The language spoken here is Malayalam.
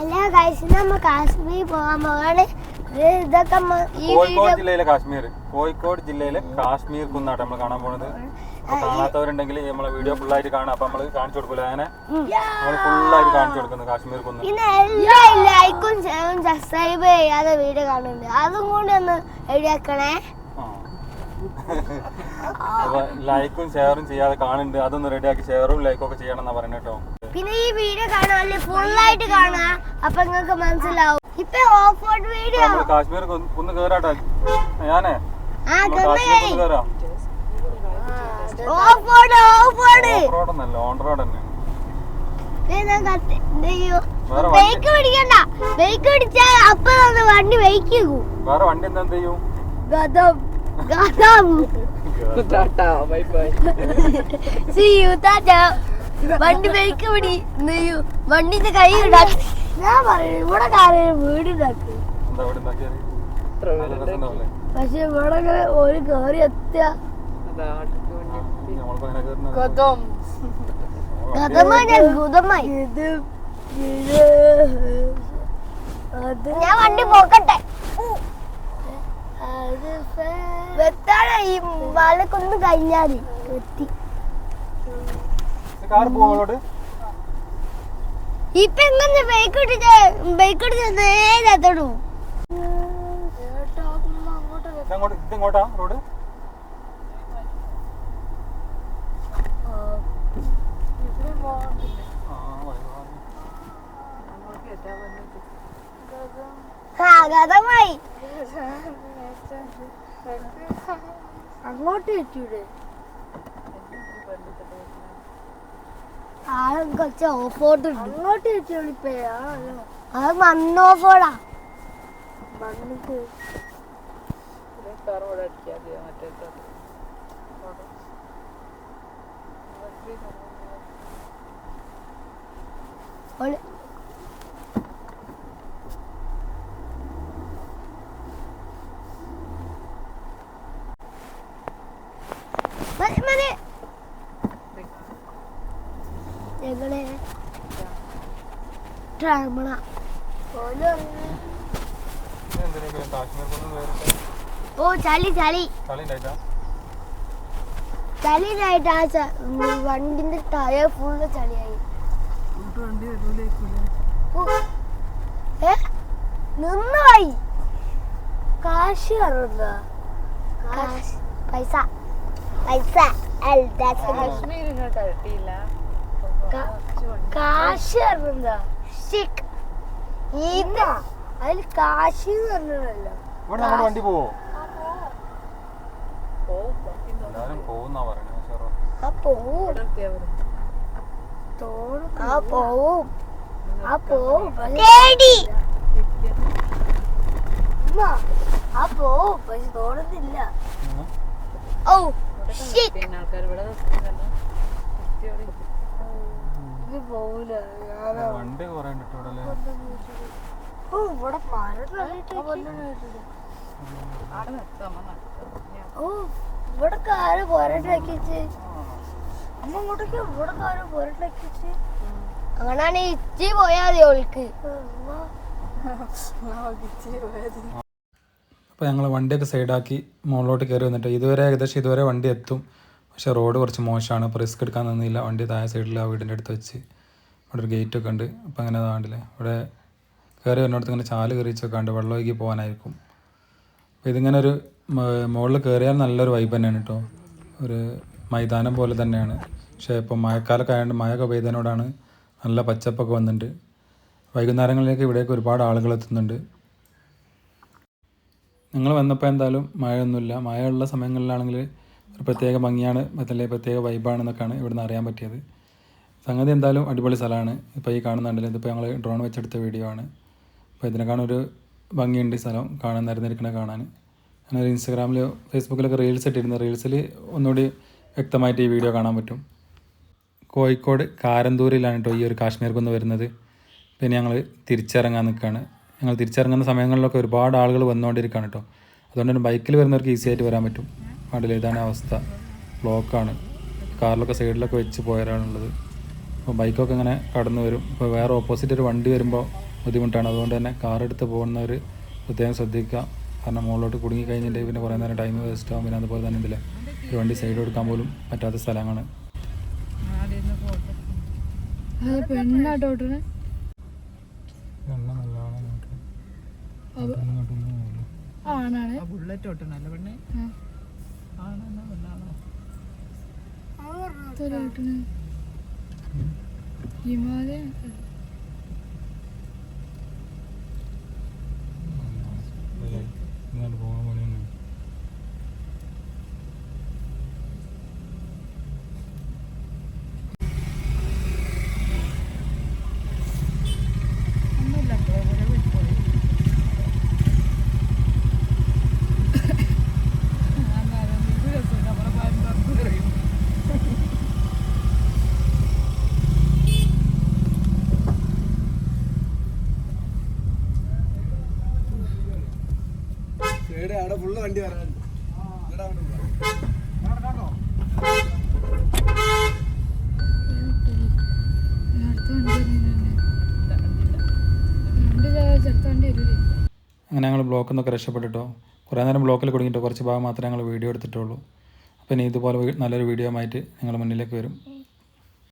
ഹലോ ഗൈസ്, നമ്മൾ കാശ്മീർ പോകാൻ പോവാണ്. ഇതൊക്കെ കോഴിക്കോട് ജില്ലയിലെ കാശ്മീർ കുന്നാട്ട് നമ്മൾ കാണാൻ പോണത്. കാണാത്തവരുണ്ടെങ്കിൽ നമ്മളെ വീഡിയോ ഫുള്ളായിട്ട് കാണാം. അപ്പൊ നമ്മള് കാണിച്ചു കൊടുക്കൂല, അങ്ങനെ നമ്മൾ ഫുള്ളായിട്ട് കാണിച്ചു കൊടുക്കുന്നത് കാശ്മീർ കുന്ന്. പിന്നെ എല്ലാ ലൈക്കും സബ്സ്ക്രൈബ് ചെയ്യാതെ വീഡിയോ കാണുന്നുണ്ട്, അതും കൂടി ഒന്ന് റെഡിയാക്കണേ. ലൈക്കും ഷെയറും ചെയ്യാതെ കാണുന്നുണ്ട്, അതൊന്ന് റെഡിയാക്കി ഷെയറും ലൈക്കും ഒക്കെ ചെയ്യണം എന്നാ പറയുന്നത് കേട്ടോ. പിന്നെ ഈ വീഡിയോ കാണാൻ ഫുള്ളായിട്ട് കാണാ, അപ്പൊ നിങ്ങൾക്ക് മനസ്സിലാവും. ഇപ്പൊ ഓഫ് റോഡ് വീഡിയോ കാശ്മീർ കുന്ന് കേറാട്ടോ. ഞാനേ കേറാം. ഓഫ് റോഡ് ഒന്നല്ല, ഓൺ റോഡ് തന്നെ. ബൈക്ക് പിടിക്കണ്ട, ബൈക്ക് പിടിച്ചാൽ അപ്പൊ വണ്ടി ബൈക്ക് വേറെ വണ്ടി എന്താ ചെയ്യും? വണ്ടി ബൈക്ക് പിടി, വണ്ടിന്റെ കൈ ഇടാ. ഞാൻ പറയും ഇവിടെ കാര്യം വീടുണ്ടാക്കി, പക്ഷെ ഇവിടെ ഒരു കേറി എത്തിയ ഞാൻ വണ്ടി പോക്കട്ടെ. വെത്താണ് ഈ മലക്കൊന്ന് കഴിഞ്ഞാല് എത്തി. ഇപ്പൊ എങ്ങനെ ബൈക്ക് ഇടിച്ച് നേരത്തോടു ഇങ്ങോട്ടാ റോഡ്. അങ്ങോട്ട് വെച്ചൂടെ? കുറച്ച് ഓഫോർഡ് അങ്ങോട്ട് വെച്ചോളിപ്പോയാ. അത് മണ്ണ് ഓഫോർഡാ. മണ്ണിട്ട് ഓ ചളിയിലായിട്ട് വണ്ടിന്റെ ടയർ ഫുള്ള് ചളിയായി. നിന്നുപോയി. കാശ് കറണ്ടാ, പൈസ പൈസ കാശ് കറണ്ടാ. അതിൽ കാശ് പറഞ്ഞല്ലോ. വണ്ടി പോവോ? തോന്നുന്നില്ല. വണ്ടി കൊറേ ഇവിടെ കാര് പോരട്ടാക്കിച്ച് അമ്മ ഇങ്ങോട്ടേക്ക് ഇവിടെ കാര് പോരട്ടാക്കിച്ച്. അങ്ങനാണ് ഇച്ചി പോയാ മതി ഓൾക്ക്. അപ്പോൾ ഞങ്ങൾ വണ്ടിയൊക്കെ സൈഡാക്കി മുകളിലോട്ട് കയറി വന്നിട്ട് ഇതുവരെ വണ്ടി എത്തും. പക്ഷേ റോഡ് കുറച്ച് മോശമാണ്. അപ്പോൾ റിസ്ക് എടുക്കാൻ നിന്നില്ല. വണ്ടി താഴെ സൈഡിൽ ആ വീടിൻ്റെ അടുത്ത് വെച്ച് ഇവിടെ ഒരു ഗേറ്റൊക്കെ ഉണ്ട്. അപ്പോൾ അങ്ങനെ അതാണ്ടില്ലേ ഇവിടെ കയറി വരുന്നിടത്ത് ഇങ്ങനെ ചാല് കയറിച്ചൊക്കെ ഉണ്ട്, വെള്ളം ഒഴുകി പോകാനായിരിക്കും. അപ്പോൾ ഇതിങ്ങനെ ഒരു മുകളിൽ കയറിയാൽ നല്ലൊരു വൈബ് തന്നെയാണ് കേട്ടോ. ഒരു മൈതാനം പോലെ തന്നെയാണ്. പക്ഷേ ഇപ്പോൾ മഴക്കാലമൊക്കെ ആയതുകൊണ്ട് മഴയൊക്കെ പെയ്തതിനോടാണ് നല്ല പച്ചപ്പൊക്കെ വന്നിട്ടുണ്ട്. വൈകുന്നേരങ്ങളിലേക്ക് ഇവിടേക്ക് ഒരുപാട് ആളുകൾ എത്തുന്നുണ്ട്. ഞങ്ങൾ വന്നപ്പോൾ എന്തായാലും മഴയൊന്നുമില്ല. മഴയുള്ള സമയങ്ങളിലാണെങ്കിൽ ഒരു പ്രത്യേക ഭംഗിയാണ്, പ്രത്യേക വൈബാണെന്നൊക്കെയാണ് ഇവിടുന്ന് അറിയാൻ പറ്റിയത്. സംഗതി എന്തായാലും അടിപൊളി സ്ഥലമാണ്. ഇപ്പോൾ ഈ കാണുന്നുണ്ടല്ലോ, ഇതിപ്പോൾ ഞങ്ങൾ ഡ്രോൺ വെച്ചെടുത്ത വീഡിയോ ആണ്. അപ്പോൾ ഇതിനെക്കാണൊരു ഭംഗിയുണ്ട് ഈ സ്ഥലം കാണാൻ, നിരന്നിരിക്കണ കാണാൻ. ഞാനൊരു ഇൻസ്റ്റാഗ്രാമിലോ ഫേസ്ബുക്കിലൊക്കെ റീൽസ് ഇട്ടിരുന്നു. റീൽസിൽ ഒന്നുകൂടി വ്യക്തമായിട്ട് ഈ വീഡിയോ കാണാൻ പറ്റും. കോഴിക്കോട് കാരന്തൂരിലാണ് കേട്ടോ ഈ ഒരു കാശ്മീർ കുന്ന് വരുന്നത്. പിന്നെ ഞങ്ങൾ തിരിച്ചിറങ്ങാൻ നിൽക്കുകയാണ്. ഞങ്ങൾ തിരിച്ചിറങ്ങുന്ന സമയങ്ങളിലൊക്കെ ഒരുപാട് ആളുകൾ വന്നുകൊണ്ടിരിക്കുകയാണ് കേട്ടോ. അതുകൊണ്ട് തന്നെ ബൈക്കിൽ വരുന്നവർക്ക് ഈസി ആയിട്ട് വരാൻ പറ്റും. വണ്ടിയിൽ ഇതാണ് അവസ്ഥ, ബ്ലോക്കാണ്. കാറിലൊക്കെ സൈഡിലൊക്കെ വെച്ച് പോയാലാണുള്ളത്. അപ്പോൾ ബൈക്കൊക്കെ ഇങ്ങനെ കടന്നു വരും. ഇപ്പോൾ വേറെ ഓപ്പോസിറ്റ് ഒരു വണ്ടി വരുമ്പോൾ ബുദ്ധിമുട്ടാണ്. അതുകൊണ്ട് തന്നെ കാർ എടുത്ത് പോകുന്നവർ പ്രത്യേകം ശ്രദ്ധിക്കുക. കാരണം മുകളിലോട്ട് കുടുങ്ങി കഴിഞ്ഞിട്ട് പിന്നെ കുറേ നേരം ടൈം വേസ്റ്റ് ആകും. പിന്നെ അതുപോലെ തന്നെ ഇതിൽ ഒരു വണ്ടി സൈഡ് കൊടുക്കാൻ പോലും പറ്റാത്ത സ്ഥലമാണ്. അവിടെ ഫുള്ള് വണ്ടി വരാനുണ്ട്. അങ്ങനെ ഞങ്ങൾ ബ്ലോക്കിൽ നിന്നൊക്കെ രക്ഷപ്പെട്ടിട്ടോ. കുറേ നേരം ബ്ലോക്കിൽ കുടുങ്ങിയിട്ടോ. കുറച്ച് ഭാഗം മാത്രമേ ഞങ്ങൾ വീഡിയോ എടുത്തിട്ടുള്ളൂ. അപ്പോൾ ഇനി ഇതുപോലെ നല്ലൊരു വീഡിയോ ആയിട്ട് ഞങ്ങൾ മുന്നിലേക്ക് വരും.